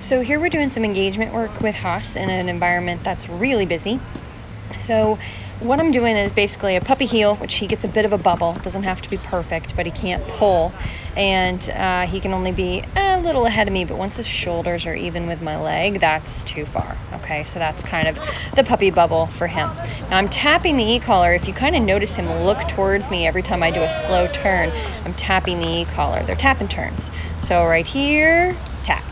So here we're doing some engagement work with Haas in an environment that's really busy. So what I'm doing is basically a puppy heel, which he gets a bit of a bubble. Doesn't have to be perfect, but he can't pull. And he can only be a little ahead of me, but once his shoulders are even with my leg, that's too far. Okay, so that's kind of the puppy bubble for him. Now I'm tapping the e-collar. If you kind of notice him look towards me every time I do a slow turn, I'm tapping the e-collar. They're tap and turns. So right here, tap.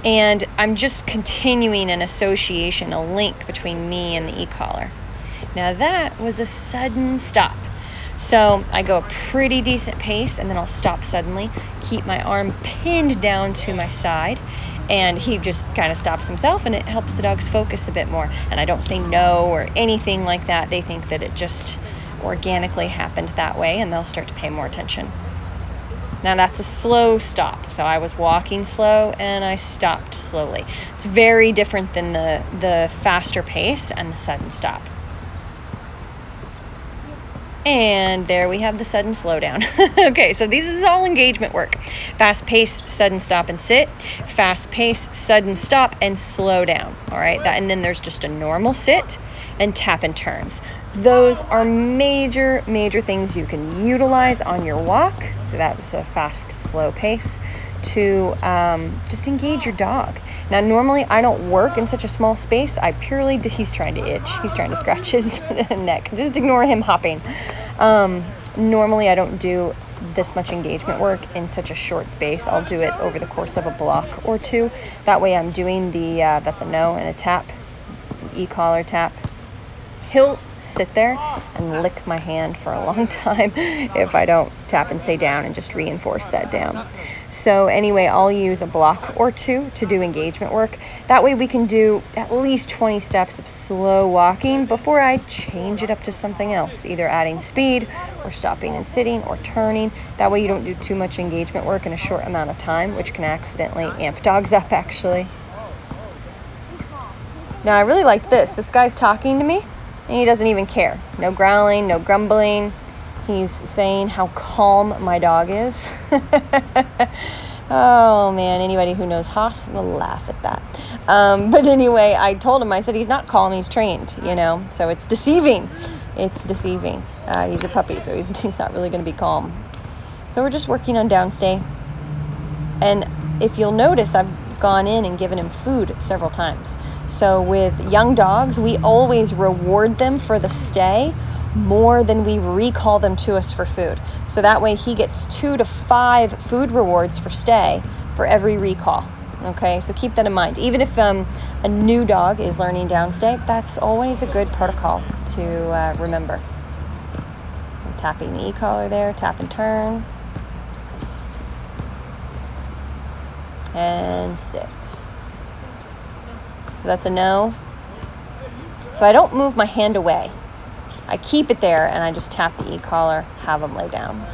And I'm just continuing an association, a link between me and the e-collar. Now that was a sudden stop. So I go a pretty decent pace and then I'll stop suddenly, keep my arm pinned down to my side, and he just kind of stops himself, and it helps the dogs focus a bit more. And I don't say no or anything like that. They think that it just organically happened that way, and they'll start to pay more attention. Now that's a slow stop. So I was walking slow and I stopped slowly. It's very different than the faster pace and the sudden stop. And there we have the sudden slowdown. Okay, so this is all engagement work. Fast pace, sudden stop and sit. Fast pace, sudden stop and slow down. All right, and then there's just a normal sit and tap and turns. Those are major things you can utilize on your walk. So that was a fast, slow pace to just engage your dog. Now, normally I don't work in such a small space. I purely, he's trying to itch. He's trying to scratch his neck. Just ignore him hopping. Normally I don't do this much engagement work in such a short space. I'll do it over the course of a block or two. That way I'm doing the, that's a no and a tap, e-collar tap. He'll sit there and lick my hand for a long time if I don't tap and say down and just reinforce that down. So anyway, I'll use a block or two to do engagement work. That way we can do at least 20 steps of slow walking before I change it up to something else, either adding speed or stopping and sitting or turning. That way you don't do too much engagement work in a short amount of time, which can accidentally amp dogs up actually. Now I really liked this. This guy's talking to me. And he doesn't even care. No growling, no grumbling. He's saying how calm my dog is. Oh man, anybody who knows Haas will laugh at that. But anyway, I told him, I said, he's not calm, he's trained, so it's deceiving. It's deceiving. He's a puppy, so he's not really going to be calm. So we're just working on downstay. And if you'll notice, I've gone in and given him food several times. So with young dogs, we always reward them for the stay more than we recall them to us for food. So that way he gets 2 to 5 food rewards for stay for every recall. Okay, so keep that in mind. Even if a new dog is learning downstay, that's always a good protocol to remember. So I'm tapping the e-collar there, tap and turn. And sit. So that's a no. So I don't move my hand away. I keep it there and I just tap the e-collar, have him lay down.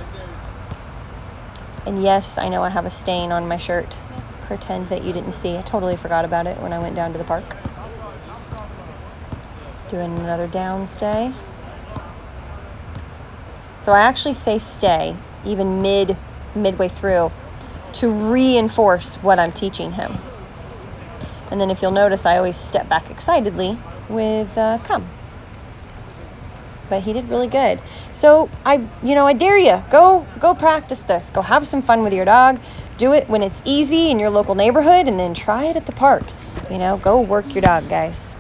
And yes, I know I have a stain on my shirt. Pretend that you didn't see. I totally forgot about it when I went down to the park. Doing another down stay. So I actually say stay, even midway through, to reinforce what I'm teaching him. And then if you'll notice, I always step back excitedly with come. But he did really good. So I dare you, go practice this. Go have some fun with your dog. Do it when it's easy in your local neighborhood, and then try it at the park. Go work your dog, guys.